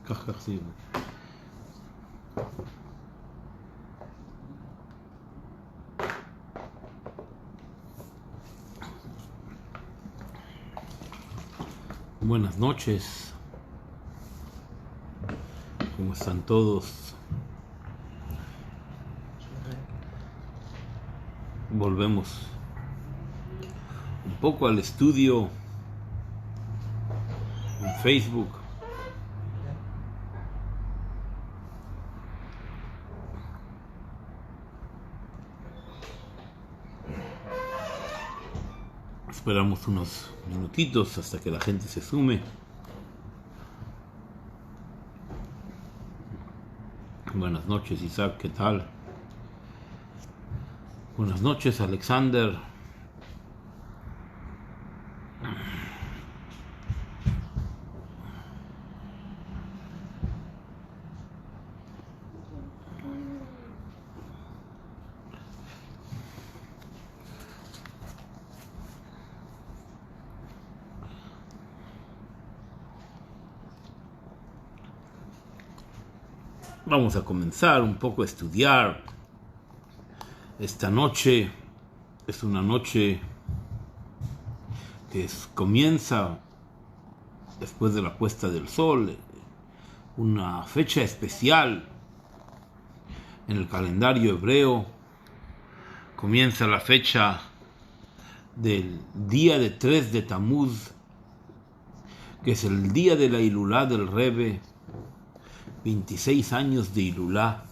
כך חסיד. Buenas noches. ¿Cómo están todos? Volvemos un poco al estudio en Facebook. Esperamos unos minutitos hasta que la gente se sume. Buenas noches, Isaac, ¿qué tal? Buenas noches, Alexander. Vamos a comenzar un poco a estudiar. Esta noche es una noche que comienza después de la puesta del sol, una fecha especial en el calendario hebreo. Comienza la fecha del día de 3 de Tamuz, que es el día de la Hilulá del Rebbe, 26 años de Hilulá.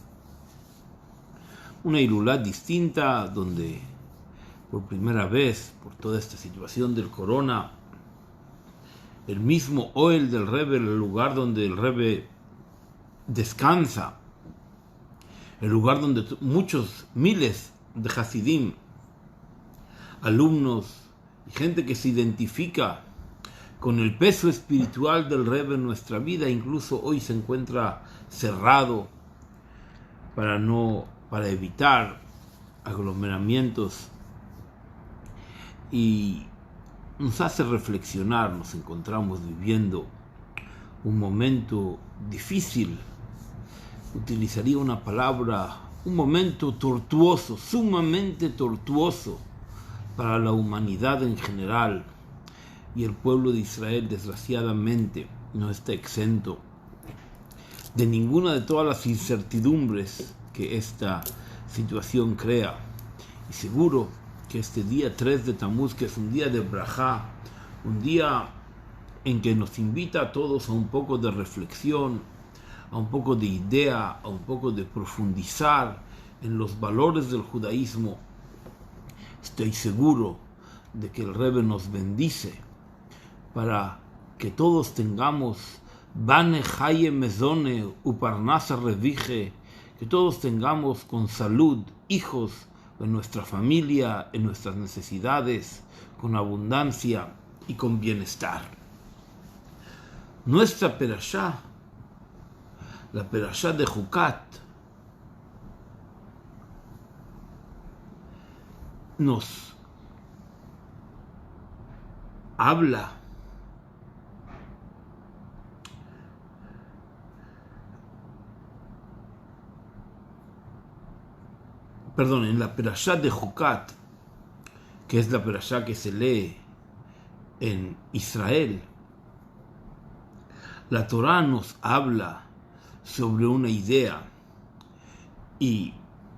Una Hilulá distinta donde por primera vez, por toda esta situación del corona, el mismo Ohel del Rebbe, el lugar donde el Rebbe descansa, el lugar donde muchos miles de Hasidim, alumnos y gente que se identifica con el peso espiritual del Rebbe en nuestra vida, incluso hoy se encuentra cerrado para evitar aglomeramientos, y nos hace reflexionar. Nos encontramos viviendo un momento difícil, utilizaría una palabra, un momento tortuoso, sumamente tortuoso para la humanidad en general. Y el pueblo de Israel, desgraciadamente, no está exento de ninguna de todas las incertidumbres que esta situación crea. Y seguro que este día 3 de Tamuz, que es un día de Brajá, un día en que nos invita a todos a un poco de reflexión, a un poco de idea, a un poco de profundizar en los valores del judaísmo, estoy seguro de que el Rebbe nos bendice para que todos tengamos Bane Haye Mezone Uparnasa Revije, que todos tengamos con salud hijos en nuestra familia, en nuestras necesidades, con abundancia y con bienestar. Nuestra perashá, la perashá de Jucat, nos habla en la perashá de Jucat, que es la perashá que se lee en Israel, la Torá nos habla sobre una idea, y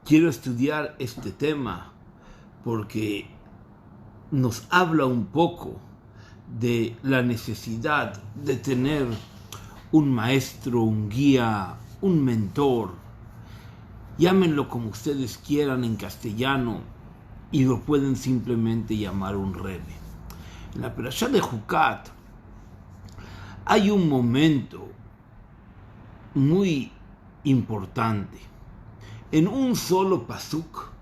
quiero estudiar este tema porque nos habla un poco de la necesidad de tener un maestro, un guía, un mentor. Llámenlo como ustedes quieran en castellano, y lo pueden simplemente llamar un Rebbe. En la perashá de Jucat hay un momento muy importante. En un solo pasuk,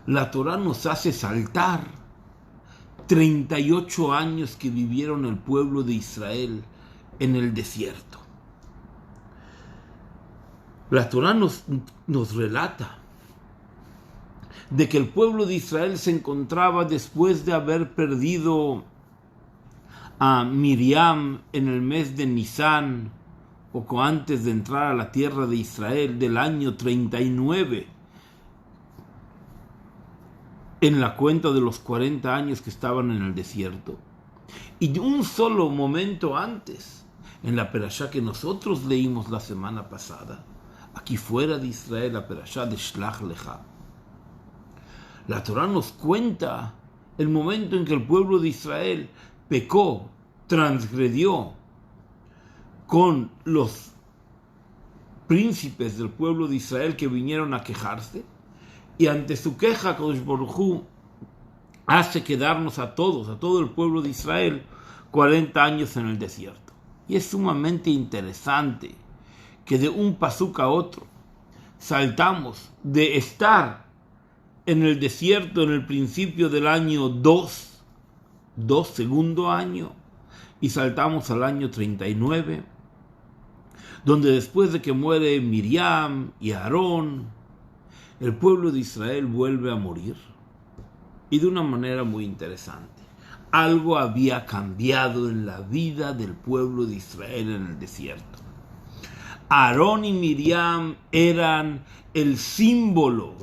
la Torá nos hace saltar 38 años que vivieron el pueblo de Israel en el desierto. La Torá nos relata de que el pueblo de Israel se encontraba después de haber perdido a Miriam en el mes de Nisan, poco antes de entrar a la tierra de Israel, del año 39, en la cuenta de los 40 años que estaban en el desierto. Y un solo momento antes, en la perashá que nosotros leímos la semana pasada, aquí fuera de Israel, la perashá de Shlach Lecha, la Torá nos cuenta el momento en que el pueblo de Israel pecó, transgredió con los príncipes del pueblo de Israel que vinieron a quejarse, y ante su queja, Kadosh Baruj Hu hace quedarnos a todos, a todo el pueblo de Israel, 40 años en el desierto. Y es sumamente interesante que de un pasuk a otro saltamos de estar en el desierto en el principio del año 2, segundo año, y saltamos al año 39, donde después de que muere Miriam y Aarón, el pueblo de Israel vuelve a morir, y de una manera muy interesante. Algo había cambiado en la vida del pueblo de Israel en el desierto. Aarón y Miriam eran el símbolo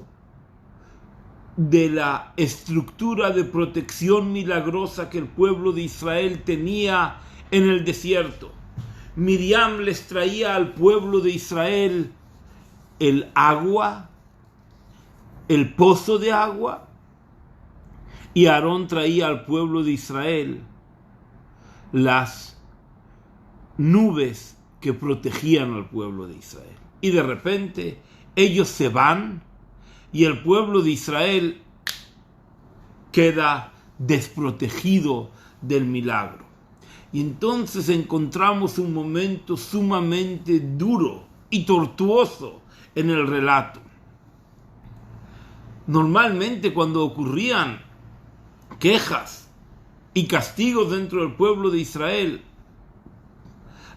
de la estructura de protección milagrosa que el pueblo de Israel tenía en el desierto. Miriam les traía al pueblo de Israel el agua, el pozo de agua, y Aarón traía al pueblo de Israel las nubes que protegían al pueblo de Israel. Y de repente ellos se van y el pueblo de Israel queda desprotegido del milagro. Y entonces encontramos un momento sumamente duro y tortuoso en el relato. Normalmente cuando ocurrían quejas y castigos dentro del pueblo de Israel,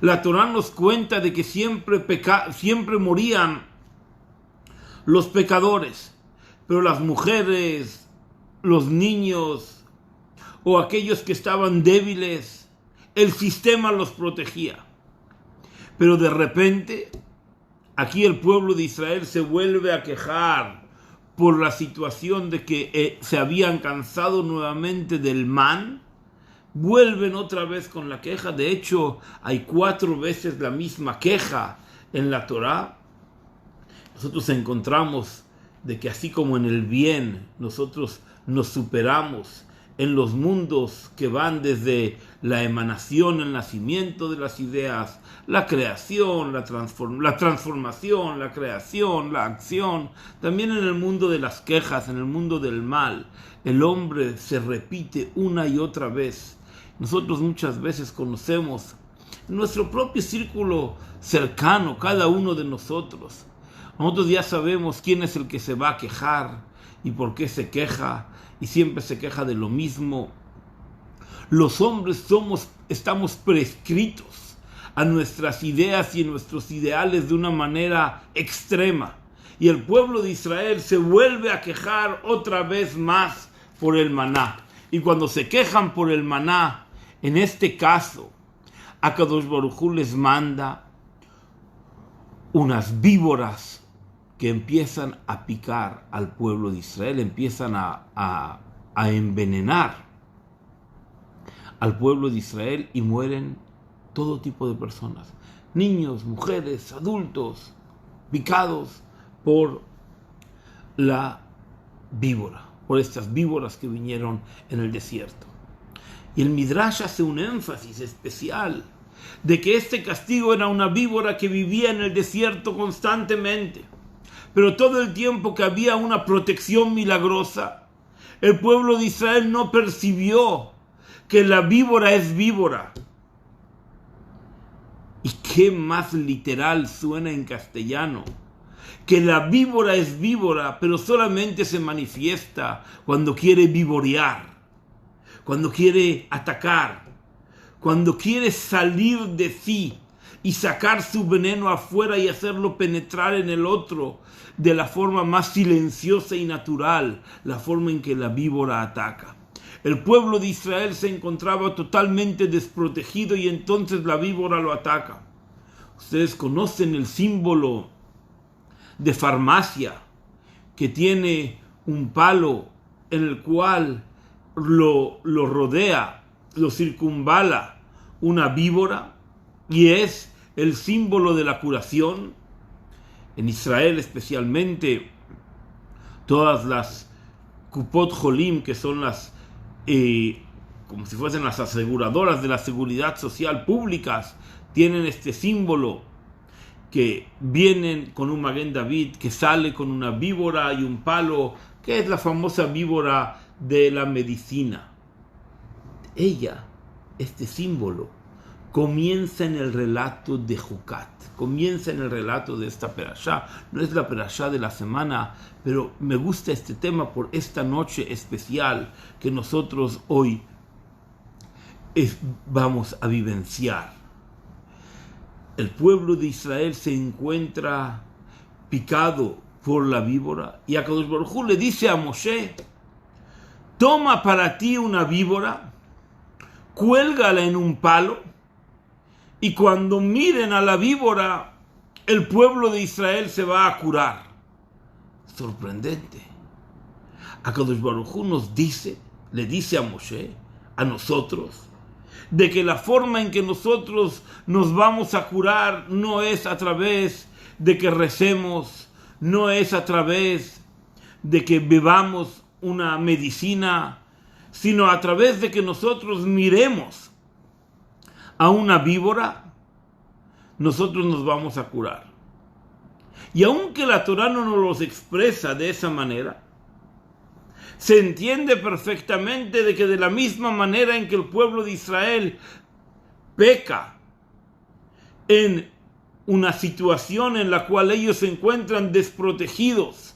la Torá nos cuenta de que siempre morían los pecadores, pero las mujeres, los niños o aquellos que estaban débiles, el sistema los protegía. Pero de repente, aquí el pueblo de Israel se vuelve a quejar por la situación de que se habían cansado nuevamente del man. Vuelven otra vez con la queja. De hecho, hay 4 veces la misma queja en la Torá. Nosotros encontramos de que así como en el bien nosotros nos superamos en los mundos que van desde la emanación, el nacimiento de las ideas, la creación, la transformación, la creación, la acción, también en el mundo de las quejas, en el mundo del mal, el hombre se repite una y otra vez. Nosotros muchas veces conocemos en nuestro propio círculo cercano, cada uno de nosotros. Nosotros ya sabemos quién es el que se va a quejar y por qué se queja, y siempre se queja de lo mismo. Los hombres estamos prescritos a nuestras ideas y a nuestros ideales de una manera extrema. Y el pueblo de Israel se vuelve a quejar otra vez más por el maná. Y cuando se quejan por el maná, en este caso, Akadosh Baruj Hu les manda unas víboras que empiezan a picar al pueblo de Israel, empiezan a envenenar al pueblo de Israel, y mueren todo tipo de personas, niños, mujeres, adultos, picados por la víbora, por estas víboras que vinieron en el desierto. Y el Midrash hace un énfasis especial de que este castigo era una víbora que vivía en el desierto constantemente. Pero todo el tiempo que había una protección milagrosa, el pueblo de Israel no percibió que la víbora es víbora. ¿Y qué más literal suena en castellano? Que la víbora es víbora, pero solamente se manifiesta cuando quiere vivorear, cuando quiere atacar, cuando quiere salir de sí y sacar su veneno afuera y hacerlo penetrar en el otro de la forma más silenciosa y natural, la forma en que la víbora ataca. El pueblo de Israel se encontraba totalmente desprotegido y entonces la víbora lo ataca. Ustedes conocen el símbolo de farmacia, que tiene un palo en el cual lo rodea, lo circunvala una víbora, y es el símbolo de la curación. En Israel especialmente, todas las Kupot Jolim, que son las, como si fuesen las aseguradoras de la seguridad social públicas, tienen este símbolo, que vienen con un Maguen David que sale con una víbora y un palo, que es la famosa víbora de la medicina. Ella, este símbolo, comienza en el relato de Jucat, comienza en el relato de esta perashá. No es la perashá de la semana, pero me gusta este tema por esta noche especial que nosotros hoy vamos a vivenciar. El pueblo de Israel se encuentra picado por la víbora, y Akadosh Baruj Hu le dice a Moshe: toma para ti una víbora, cuélgala en un palo, y cuando miren a la víbora, el pueblo de Israel se va a curar. Sorprendente. Akadosh Baruj Hu nos dice, le dice a Moshe, a nosotros, de que la forma en que nosotros nos vamos a curar no es a través de que recemos, no es a través de que bebamos una medicina, sino a través de que nosotros miremos a una víbora, nosotros nos vamos a curar. Y aunque la Torá no nos los expresa de esa manera, se entiende perfectamente de que de la misma manera en que el pueblo de Israel peca en una situación en la cual ellos se encuentran desprotegidos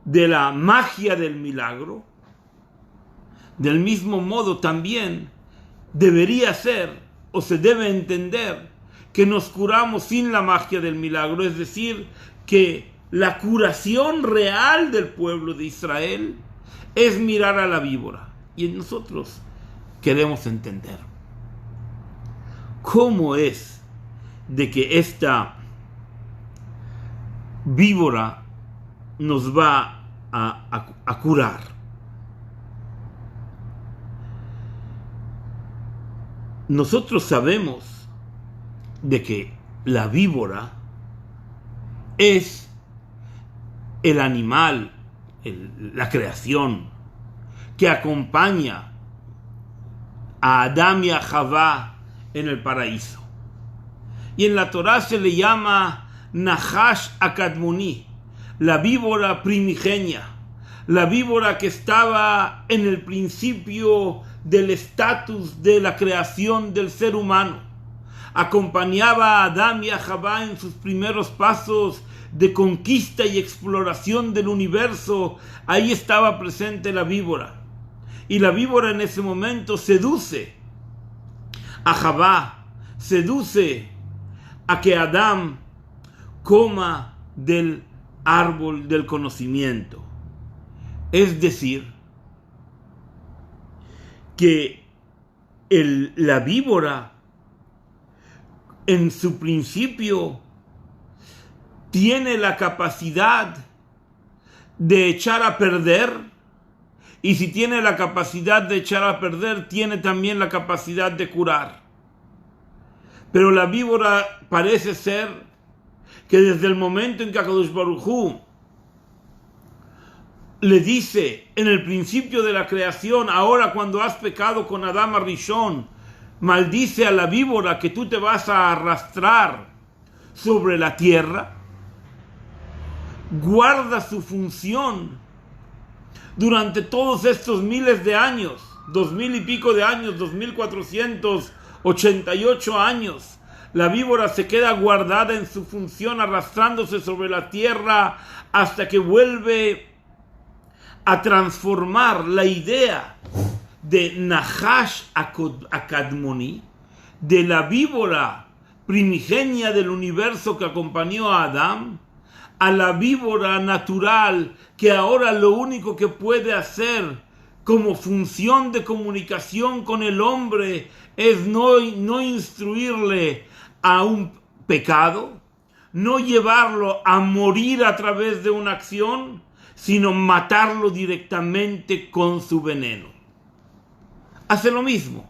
de la magia del milagro, del mismo modo también debería ser o se debe entender que nos curamos sin la magia del milagro, es decir, que la curación real del pueblo de Israel es mirar a la víbora. Y nosotros queremos entender cómo es de que esta víbora nos va a curar. Nosotros sabemos de que la víbora es el animal, la creación que acompaña a Adán y a Javá en el paraíso. Y en la Torá se le llama Nahash Akadmoni, la víbora primigenia, la víbora que estaba en el principio del estatus de la creación del ser humano. Acompañaba a Adán y a Javá en sus primeros pasos de conquista y exploración del universo. Ahí estaba presente la víbora. Y la víbora en ese momento seduce a Javá, seduce a que Adán coma del árbol del conocimiento. Es decir, que la víbora en su principio tiene la capacidad de echar a perder, y si tiene la capacidad de echar a perder, tiene también la capacidad de curar. Pero la víbora parece ser que desde el momento en que Akadosh Baruj Hu le dice en el principio de la creación, ahora cuando has pecado con Adán Arishon, maldice a la víbora que tú te vas a arrastrar sobre la tierra, guarda su función durante todos estos miles de años, 2000 y pico de años, 2488 años. La víbora se queda guardada en su función, arrastrándose sobre la tierra hasta que vuelve a transformar la idea de Nahash Akadmoni, de la víbora primigenia del universo que acompañó a Adán, a la víbora natural que ahora lo único que puede hacer como función de comunicación con el hombre es no instruirle a un pecado, no llevarlo a morir a través de una acción, sino matarlo directamente con su veneno. Hace lo mismo,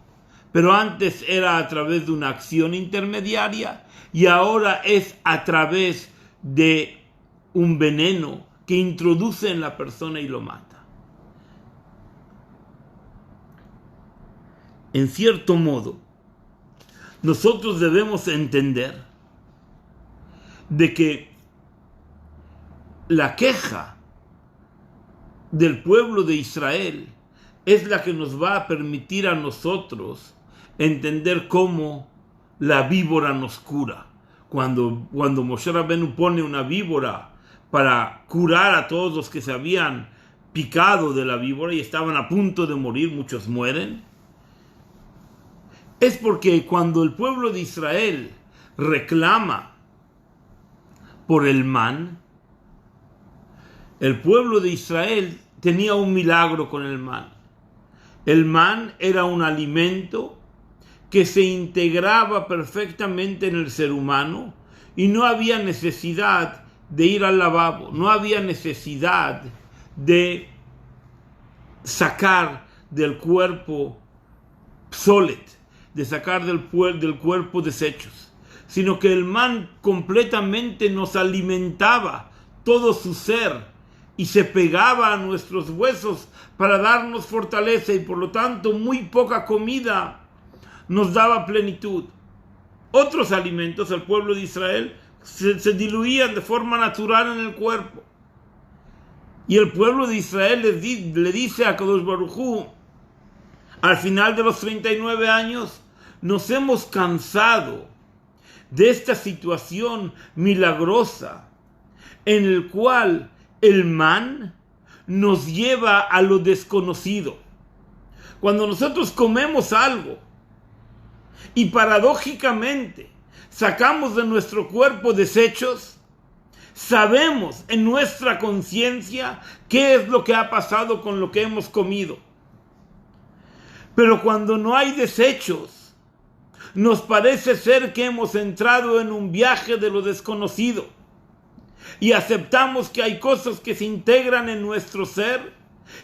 pero antes era a través de una acción intermediaria y ahora es a través de un veneno que introduce en la persona y lo mata. En cierto modo, nosotros debemos entender de que la queja del pueblo de Israel es la que nos va a permitir a nosotros entender cómo la víbora nos cura. Cuando Moshe Rabenu pone una víbora para curar a todos los que se habían picado de la víbora y estaban a punto de morir, muchos mueren, es porque cuando el pueblo de Israel reclama por el man, el pueblo de Israel tenía un milagro con el man. El man era un alimento que se integraba perfectamente en el ser humano y no había necesidad de ir al lavabo, no había necesidad de sacar del cuerpo psolet, de sacar del cuerpo desechos, sino que el man completamente nos alimentaba todo su ser y se pegaba a nuestros huesos para darnos fortaleza y por lo tanto muy poca comida nos daba plenitud. Otros alimentos al pueblo de Israel se diluían de forma natural en el cuerpo. Y el pueblo de Israel le dice a Kadosh Baruj Hu, al final de los 39 años, nos hemos cansado de esta situación milagrosa en el cual el man nos lleva a lo desconocido. Cuando nosotros comemos algo y paradójicamente sacamos de nuestro cuerpo desechos, sabemos en nuestra conciencia qué es lo que ha pasado con lo que hemos comido. Pero cuando no hay desechos, nos parece ser que hemos entrado en un viaje de lo desconocido. Y aceptamos que hay cosas que se integran en nuestro ser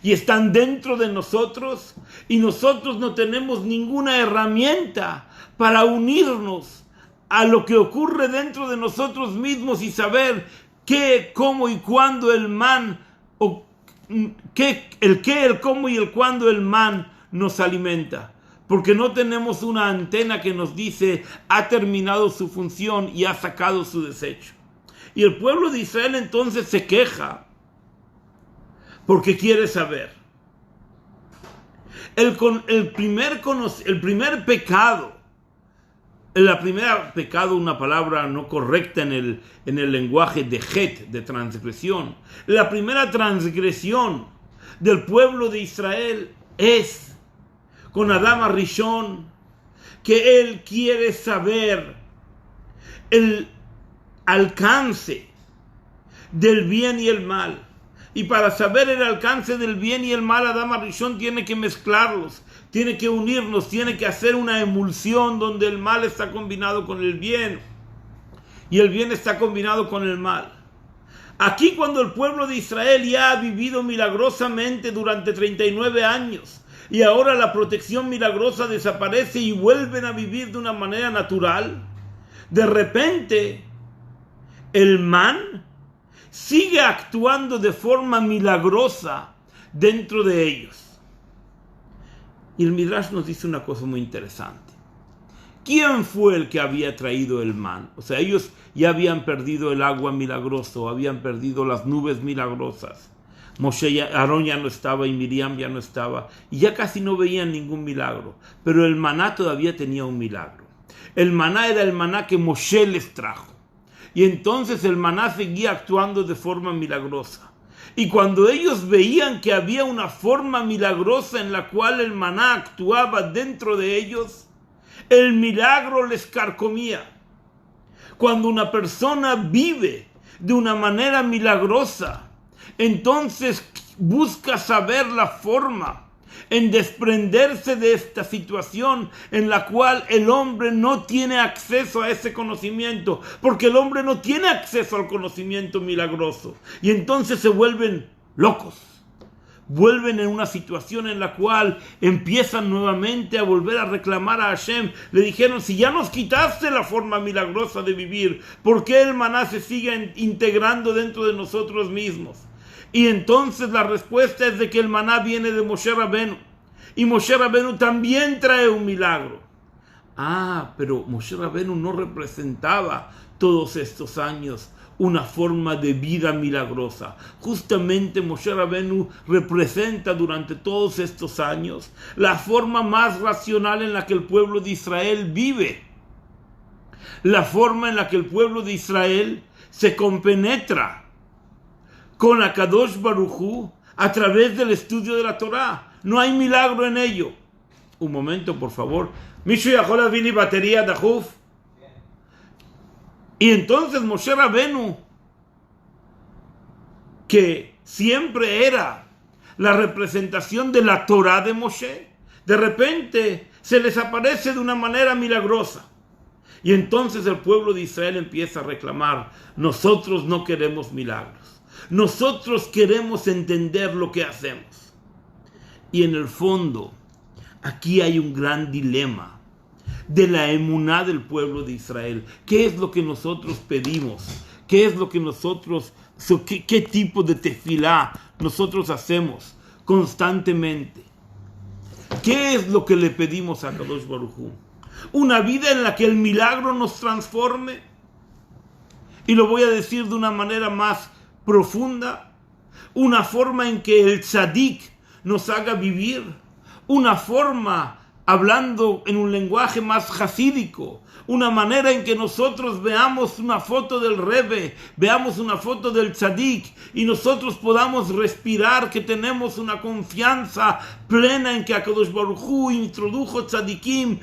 y están dentro de nosotros y nosotros no tenemos ninguna herramienta para unirnos a lo que ocurre dentro de nosotros mismos y saber qué, cómo y cuándo el man, el cómo y el cuándo el man nos alimenta. Porque no tenemos una antena que nos dice ha terminado su función y ha sacado su desecho. Y el pueblo de Israel entonces se queja porque quiere saber. El primer pecado, una palabra no correcta en el lenguaje de het, de transgresión. La primera transgresión del pueblo de Israel es con Adán Arishon, que él quiere saber el alcance del bien y el mal. Y para saber el alcance del bien y el mal, Adán Arishon tiene que mezclarlos, tiene que unirnos, tiene que hacer una emulsión donde el mal está combinado con el bien y el bien está combinado con el mal. Aquí cuando el pueblo de Israel ya ha vivido milagrosamente durante 39 años y ahora la protección milagrosa desaparece y vuelven a vivir de una manera natural, de repente el man sigue actuando de forma milagrosa dentro de ellos. Y el Midrash nos dice una cosa muy interesante. ¿Quién fue el que había traído el man? O sea, ellos ya habían perdido el agua milagroso, habían perdido las nubes milagrosas. Aarón ya no estaba y Miriam ya no estaba. Y ya casi no veían ningún milagro. Pero el maná todavía tenía un milagro. El maná era el maná que Moshe les trajo. Y entonces el maná seguía actuando de forma milagrosa. Y cuando ellos veían que había una forma milagrosa en la cual el maná actuaba dentro de ellos, el milagro les carcomía. Cuando una persona vive de una manera milagrosa, entonces busca saber la forma en desprenderse de esta situación en la cual el hombre no tiene acceso a ese conocimiento, porque el hombre no tiene acceso al conocimiento milagroso, y entonces se vuelven locos. Vuelven en una situación en la cual empiezan nuevamente a volver a reclamar a Hashem. Le dijeron: si ya nos quitaste la forma milagrosa de vivir, ¿por qué el maná se sigue integrando dentro de nosotros mismos? Y entonces la respuesta es de que el maná viene de Moshe Rabenu, y Moshe Rabenu también trae un milagro. Pero Moshe Rabenu no representaba todos estos años una forma de vida milagrosa. Justamente Moshe Rabenu representa durante todos estos años la forma más racional en la que el pueblo de Israel vive, la forma en la que el pueblo de Israel se compenetra con Akadosh Baruj Hu a través del estudio de la Torah. No hay milagro en ello. Un momento, por favor. Mishu yachol lavini batería dajuf. Y entonces Moshe Rabenu, que siempre era la representación de la Torah de Moshe, de repente se les aparece de una manera milagrosa. Y entonces el pueblo de Israel empieza a reclamar: nosotros no queremos milagros, nosotros queremos entender lo que hacemos. Y en el fondo, aquí hay un gran dilema de la emuná del pueblo de Israel. ¿Qué es lo que nosotros pedimos? ¿Qué es lo que nosotros, qué tipo de tefilá nosotros hacemos constantemente? ¿Qué es lo que le pedimos a Kadosh Baruj Hu? ¿Una vida en la que el milagro nos transforme? Y lo voy a decir de una manera más profunda. Una forma en que el tzadik nos haga vivir. Una forma, hablando en un lenguaje más jasídico, una manera en que nosotros veamos una foto del Rebbe, veamos una foto del tzadik, y nosotros podamos respirar que tenemos una confianza plena en que Akadosh Baruj Hu introdujo tzadikim,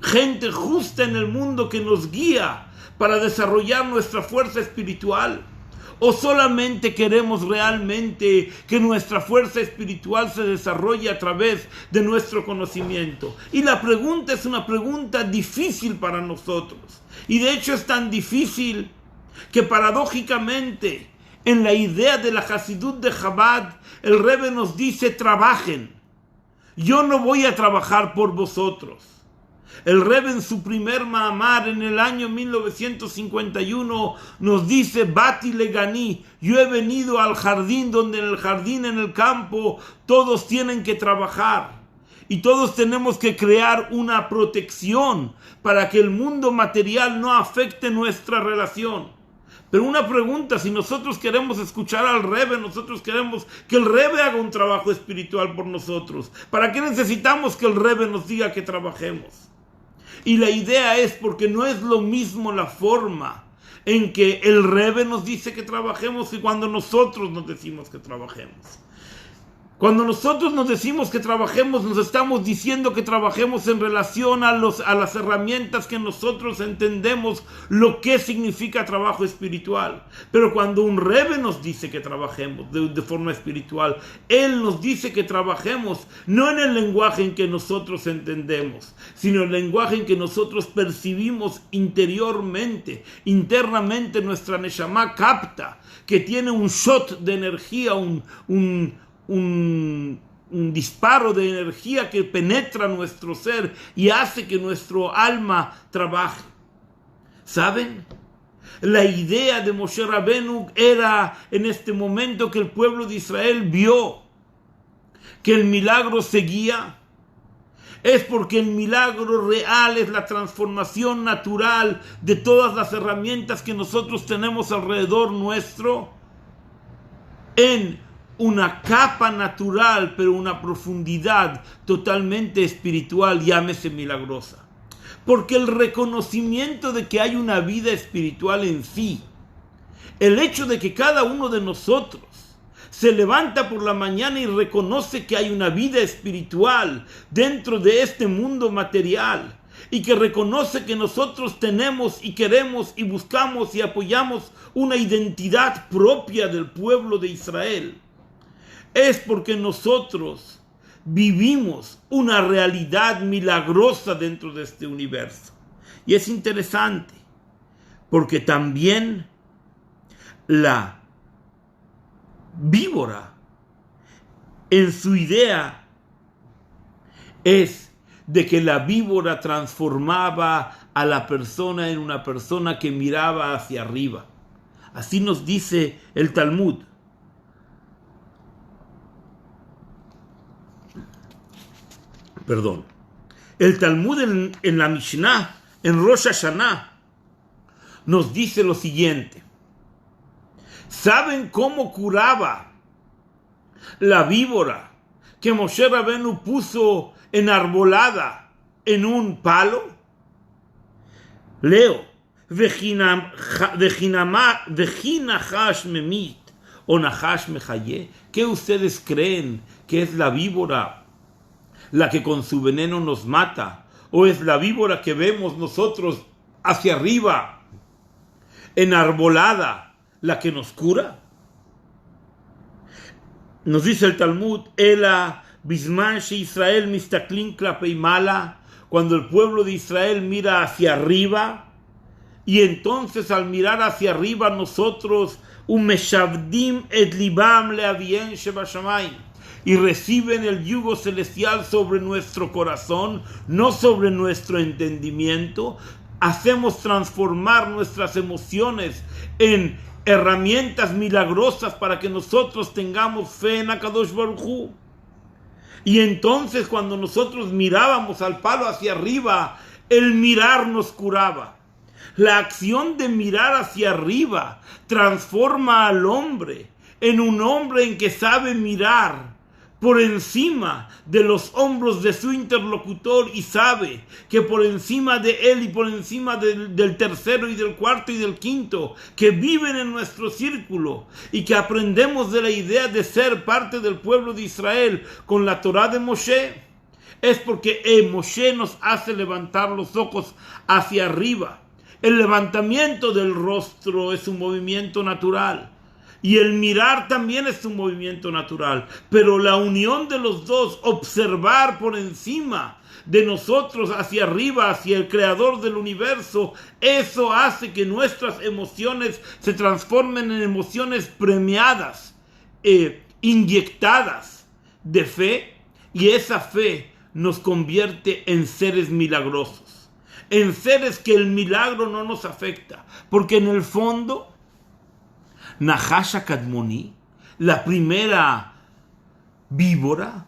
gente justa en el mundo que nos guía para desarrollar nuestra fuerza espiritual. ¿O solamente queremos realmente que nuestra fuerza espiritual se desarrolle a través de nuestro conocimiento? Y la pregunta es una pregunta difícil para nosotros. Y de hecho es tan difícil que paradójicamente en la idea de la Hasidut de Chabad, el Rebbe nos dice: trabajen. Yo no voy a trabajar por vosotros. El Rebbe en su primer Mahamar en el año 1951 nos dice: Bati legani, yo he venido al jardín, donde en el jardín, en el campo, todos tienen que trabajar. Y todos tenemos que crear una protección para que el mundo material no afecte nuestra relación. Pero una pregunta: si nosotros queremos escuchar al Rebbe, nosotros queremos que el Rebbe haga un trabajo espiritual por nosotros, ¿para qué necesitamos que el Rebbe nos diga que trabajemos? Y la idea es porque no es lo mismo la forma en que el Rebbe nos dice que trabajemos que cuando nosotros nos decimos que trabajemos. Cuando nosotros nos decimos que trabajemos, nos estamos diciendo que trabajemos en relación a las herramientas que nosotros entendemos lo que significa trabajo espiritual. Pero cuando un Rebbe nos dice que trabajemos de forma espiritual, él nos dice que trabajemos no en el lenguaje en que nosotros entendemos, sino en el lenguaje en que nosotros percibimos interiormente, internamente. Nuestra Neshama capta que tiene un shot de energía, un disparo de energía que penetra nuestro ser y hace que nuestro alma trabaje. ¿Saben? La idea de Moshe Rabenu era en este momento que el pueblo de Israel vio que el milagro seguía. Es porque el milagro real es la transformación natural de todas las herramientas que nosotros tenemos alrededor nuestro en una capa natural, pero una profundidad totalmente espiritual, llámese milagrosa. Porque el reconocimiento de que hay una vida espiritual en sí, el hecho de que cada uno de nosotros se levanta por la mañana y reconoce que hay una vida espiritual dentro de este mundo material, y que reconoce que nosotros tenemos y queremos y buscamos y apoyamos una identidad propia del pueblo de Israel, es porque nosotros vivimos una realidad milagrosa dentro de este universo. Y es interesante, porque también la víbora, en su idea, es de que la víbora transformaba a la persona en una persona que miraba hacia arriba. Así nos dice el Talmud. El Talmud en la Mishnah, en Rosh Hashanah, nos dice lo siguiente. ¿Saben cómo curaba la víbora que Moshe Rabenu puso enarbolada en un palo? Leo. ¿Qué ustedes creen que es la víbora la que con su veneno nos mata? ¿O es la víbora que vemos nosotros hacia arriba, enarbolada, la que nos cura? Nos dice el Talmud, Ela Bisman she Israel mistaklin klapei mala, cuando el pueblo de Israel mira hacia arriba, y entonces al mirar hacia arriba nosotros umeshavdim et libam leavien shebashamayim, y reciben el yugo celestial sobre nuestro corazón, no sobre nuestro entendimiento. Hacemos transformar nuestras emociones en herramientas milagrosas para que nosotros tengamos fe en Akadosh Baruj Hu. Y entonces cuando nosotros mirábamos al palo hacia arriba, el mirar nos curaba. La acción de mirar hacia arriba transforma al hombre en un hombre en que sabe mirar por encima de los hombros de su interlocutor y sabe que por encima de él y por encima del tercero y del cuarto y del quinto que viven en nuestro círculo y que aprendemos de la idea de ser parte del pueblo de Israel con la Torá de Moshe, es porque Moshe nos hace levantar los ojos hacia arriba. El levantamiento del rostro es un movimiento natural. Y el mirar también es un movimiento natural. Pero la unión de los dos, observar por encima de nosotros hacia arriba, hacia el creador del universo, eso hace que nuestras emociones se transformen en emociones premiadas, inyectadas de fe. Y esa fe nos convierte en seres milagrosos. En seres que el milagro no nos afecta. Porque en el fondo, Nahash Kadmoni, la primera víbora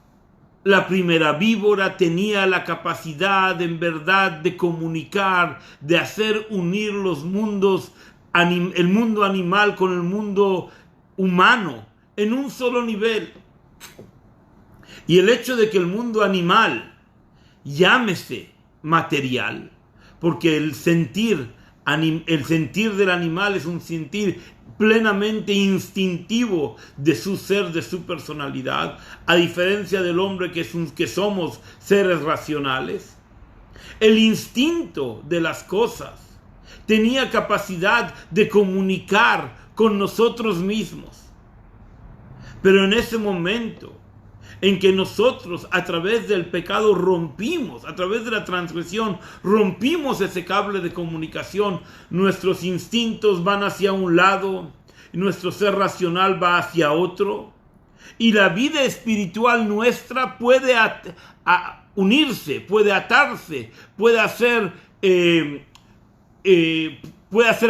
tenía la capacidad en verdad de comunicar, de hacer unir los mundos, el mundo animal con el mundo humano en un solo nivel. Y el hecho de que el mundo animal llámese material, porque el sentir del animal es un sentir plenamente instintivo de su ser, de su personalidad, a diferencia del hombre que somos seres racionales. El instinto de las cosas tenía capacidad de comunicar con nosotros mismos. Pero en ese momento en que nosotros a través del pecado rompimos, a través de la transgresión, rompimos ese cable de comunicación, nuestros instintos van hacia un lado, nuestro ser racional va hacia otro, y la vida espiritual nuestra puede unirse, puede atarse, puede hacer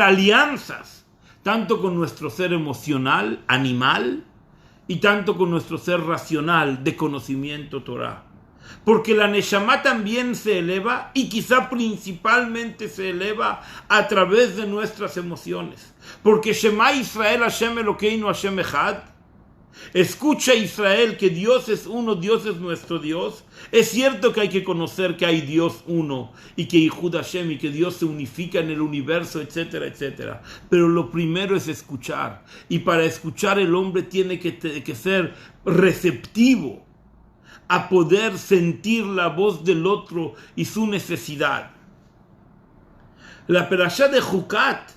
alianzas, tanto con nuestro ser emocional, animal, y tanto con nuestro ser racional de conocimiento Torah. Porque la Neshama también se eleva y quizá principalmente se eleva a través de nuestras emociones. Porque Shema Israel Hashem Elokeinu Hashem Echad. Escucha Israel que Dios es uno, Dios es nuestro Dios. Es cierto que hay que conocer que hay Dios uno y que Yihud Hashem y que Dios se unifica en el universo, etcétera, etcétera. Pero lo primero es escuchar. Y para escuchar el hombre tiene que ser receptivo a poder sentir la voz del otro y su necesidad. La Perashá de Jucat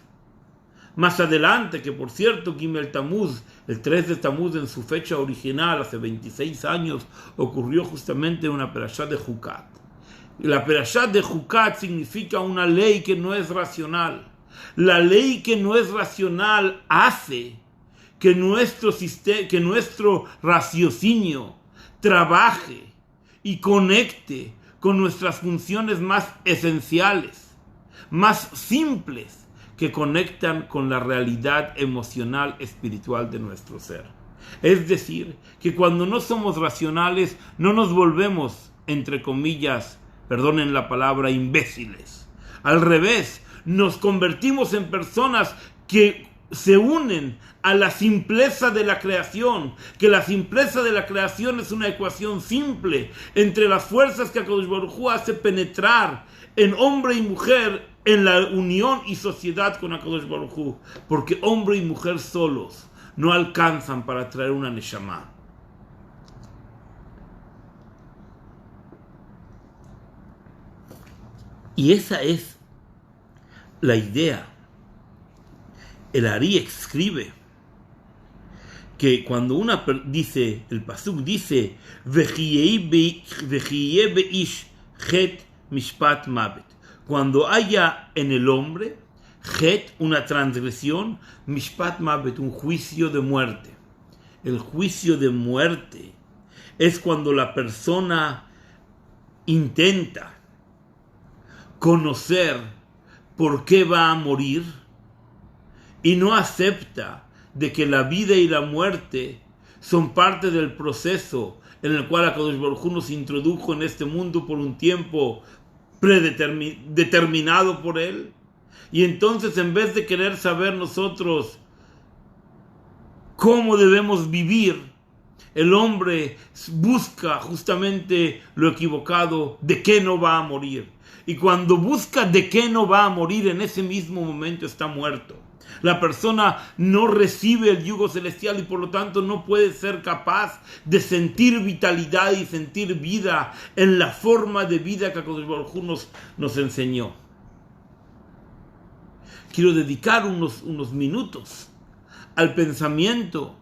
Más adelante, que por cierto, Gimel Tammuz, el 3 de Tammuz en su fecha original, hace 26 años, ocurrió justamente una perashá de Jucat. La perashá de Jucat significa una ley que no es racional. La ley que no es racional hace que nuestro raciocinio trabaje y conecte con nuestras funciones más esenciales, más simples, que conectan con la realidad emocional, espiritual de nuestro ser. Es decir, que cuando no somos racionales, no nos volvemos, entre comillas, perdonen la palabra, imbéciles. Al revés, nos convertimos en personas que se unen a la simpleza de la creación, que la simpleza de la creación es una ecuación simple entre las fuerzas que Akadosh Baruj Hu hace penetrar en hombre y mujer en la unión y sociedad con Akadosh Baruj Hu, porque hombre y mujer solos no alcanzan para traer una neshama. Y esa es la idea. El Ari escribe que cuando dice, el pasuk dice, Vejiyeh beish het mishpat mavet, cuando haya en el hombre het, una transgresión, mishpat mavet, un juicio de muerte. El juicio de muerte es cuando la persona intenta conocer por qué va a morir y no acepta de que la vida y la muerte son parte del proceso en el cual Akadosh Baruj Hu nos introdujo en este mundo por un tiempo determinado por él. Y entonces, en vez de querer saber nosotros cómo debemos vivir, el hombre busca justamente lo equivocado, de qué no va a morir. Y cuando busca de qué no va a morir, en ese mismo momento está muerto. La persona no recibe el yugo celestial y por lo tanto no puede ser capaz de sentir vitalidad y sentir vida en la forma de vida que Akadosh Baruj Hu nos enseñó. Quiero dedicar unos minutos al pensamiento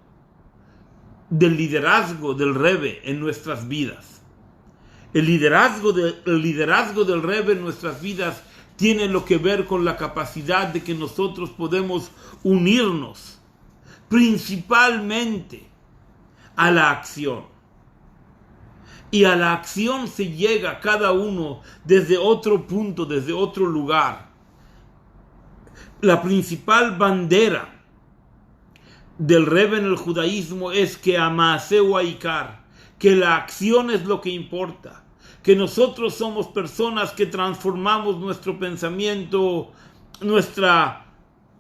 del liderazgo del Rebbe en nuestras vidas. El liderazgo del Rebbe en nuestras vidas tiene lo que ver con la capacidad de que nosotros podemos unirnos principalmente a la acción. Y a la acción se llega cada uno desde otro punto, desde otro lugar. La principal bandera del Rebbe en el judaísmo es que Amaaseu Aikar, que la acción es lo que importa, que nosotros somos personas que transformamos nuestro pensamiento, nuestra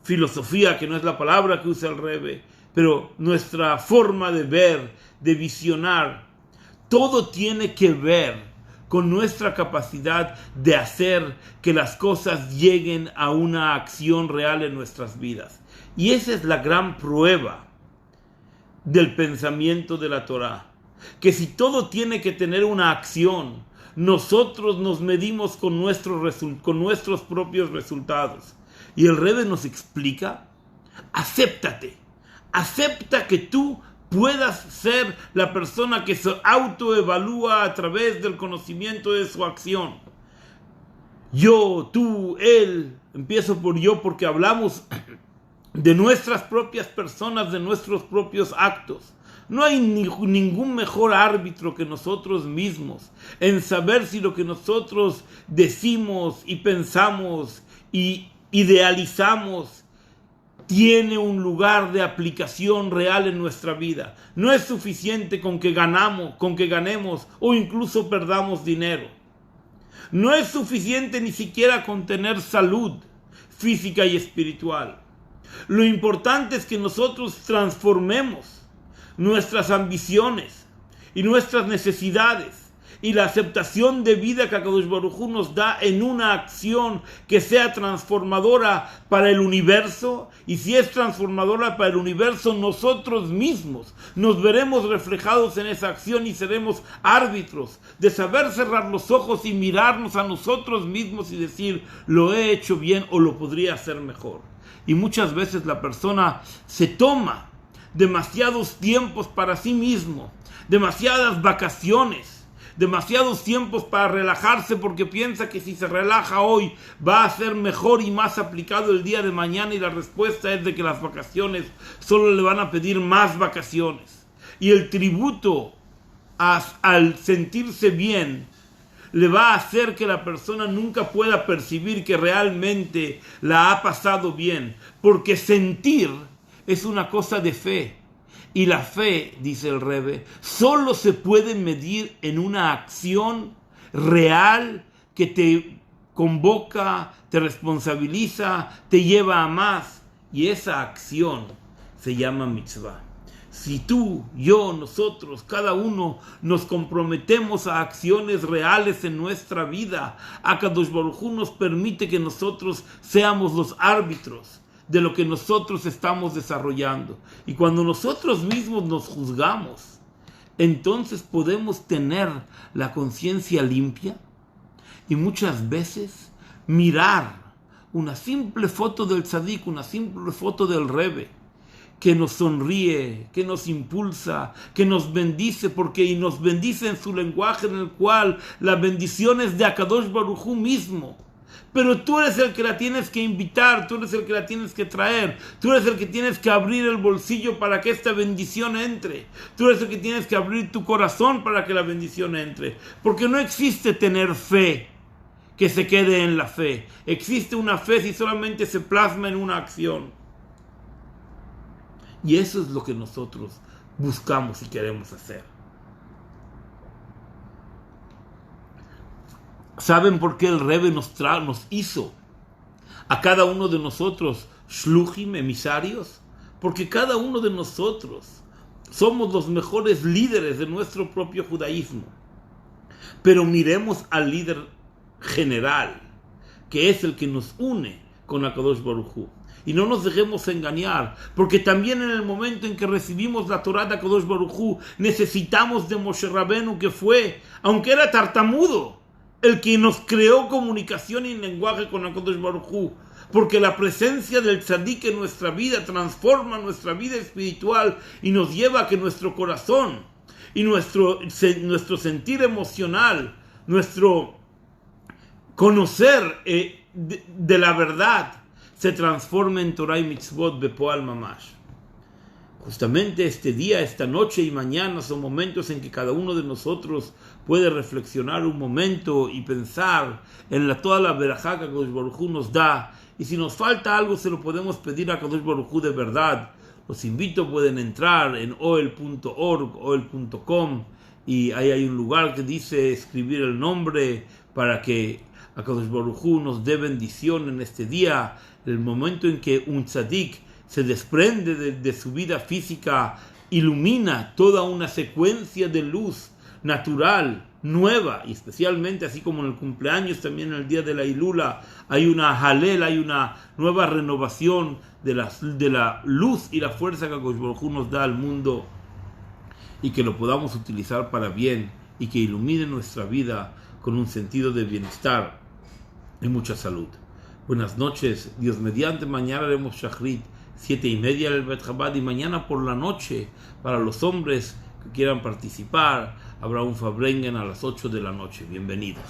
filosofía, que no es la palabra que usa el Rebbe, pero nuestra forma de ver, de visionar, todo tiene que ver con nuestra capacidad de hacer que las cosas lleguen a una acción real en nuestras vidas. Y esa es la gran prueba del pensamiento de la Torá, que si todo tiene que tener una acción, nosotros nos medimos con nuestros propios resultados. Y el Rebbe nos explica, acéptate, acepta que tú puedas ser la persona que se autoevalúa a través del conocimiento de su acción. Yo, tú, él, empiezo por yo porque hablamos de nuestras propias personas, de nuestros propios actos. No hay ningún mejor árbitro que nosotros mismos en saber si lo que nosotros decimos y pensamos y idealizamos tiene un lugar de aplicación real en nuestra vida. No es suficiente con que ganemos o incluso perdamos dinero. No es suficiente ni siquiera con tener salud física y espiritual. Lo importante es que nosotros transformemos nuestras ambiciones y nuestras necesidades y la aceptación de vida que Akadosh Baruj Hu nos da en una acción que sea transformadora para el universo, y si es transformadora para el universo, nosotros mismos nos veremos reflejados en esa acción y seremos árbitros de saber cerrar los ojos y mirarnos a nosotros mismos y decir, lo he hecho bien o lo podría hacer mejor. Y muchas veces la persona se toma demasiados tiempos para sí mismo, demasiadas vacaciones, demasiados tiempos para relajarse porque piensa que si se relaja hoy va a ser mejor y más aplicado el día de mañana, y la respuesta es de que las vacaciones solo le van a pedir más vacaciones, y el tributo al sentirse bien le va a hacer que la persona nunca pueda percibir que realmente la ha pasado bien, porque sentir es una cosa de fe. Y la fe, dice el Rebbe, solo se puede medir en una acción real que te convoca, te responsabiliza, te lleva a más. Y esa acción se llama mitzvah. Si tú, yo, nosotros, cada uno nos comprometemos a acciones reales en nuestra vida, Akadosh Baruj Hu nos permite que nosotros seamos los árbitros de lo que nosotros estamos desarrollando. Y cuando nosotros mismos nos juzgamos, entonces podemos tener la conciencia limpia y muchas veces mirar una simple foto del tzadik, una simple foto del Rebbe, que nos sonríe, que nos impulsa, que nos bendice, y nos bendice en su lenguaje en el cual la bendición es de Akadosh Baruj Hu mismo. Pero tú eres el que la tienes que invitar, tú eres el que la tienes que traer, tú eres el que tienes que abrir el bolsillo para que esta bendición entre, tú eres el que tienes que abrir tu corazón para que la bendición entre, porque no existe tener fe que se quede en la fe, existe una fe si solamente se plasma en una acción, y eso es lo que nosotros buscamos y queremos hacer. ¿Saben por qué el Rebbe nos hizo a cada uno de nosotros shluchim, emisarios? Porque cada uno de nosotros somos los mejores líderes de nuestro propio judaísmo. Pero miremos al líder general, que es el que nos une con Akadosh Baruj Hu. Y no nos dejemos engañar, porque también en el momento en que recibimos la Torá de Akadosh Baruj Hu, necesitamos de Moshe Rabenu, que fue, aunque era tartamudo, el que nos creó comunicación y lenguaje con Akadosh Baruj Hu, porque la presencia del tzadik en nuestra vida transforma nuestra vida espiritual y nos lleva a que nuestro corazón y nuestro sentir emocional, nuestro conocer de la verdad, se transforme en Torah y Mitzvot Bepoal Mamash. Justamente este día, esta noche y mañana son momentos en que cada uno de nosotros puede reflexionar un momento y pensar en toda la verajá que Akadosh Baruj Hu nos da. Y si nos falta algo, se lo podemos pedir a Akadosh Baruj Hu de verdad. Los invito, pueden entrar en oel.org, oel.com, y ahí hay un lugar que dice escribir el nombre para que Akadosh Baruj Hu nos dé bendición en este día, el momento en que un tzadik se desprende de su vida física, ilumina toda una secuencia de luz natural, nueva, y especialmente así como en el cumpleaños, también en el día de la Hilula, hay una halel, hay una nueva renovación de la luz y la fuerza que Akadosh Baruj Hu nos da al mundo, y que lo podamos utilizar para bien, y que ilumine nuestra vida con un sentido de bienestar y mucha salud. Buenas noches, Dios mediante, mañana haremos Shachrit, 7:30 en el Bet Chabad, y mañana por la noche, para los hombres que quieran participar, habrá un Fabrengen a las 8 de la noche. Bienvenidos.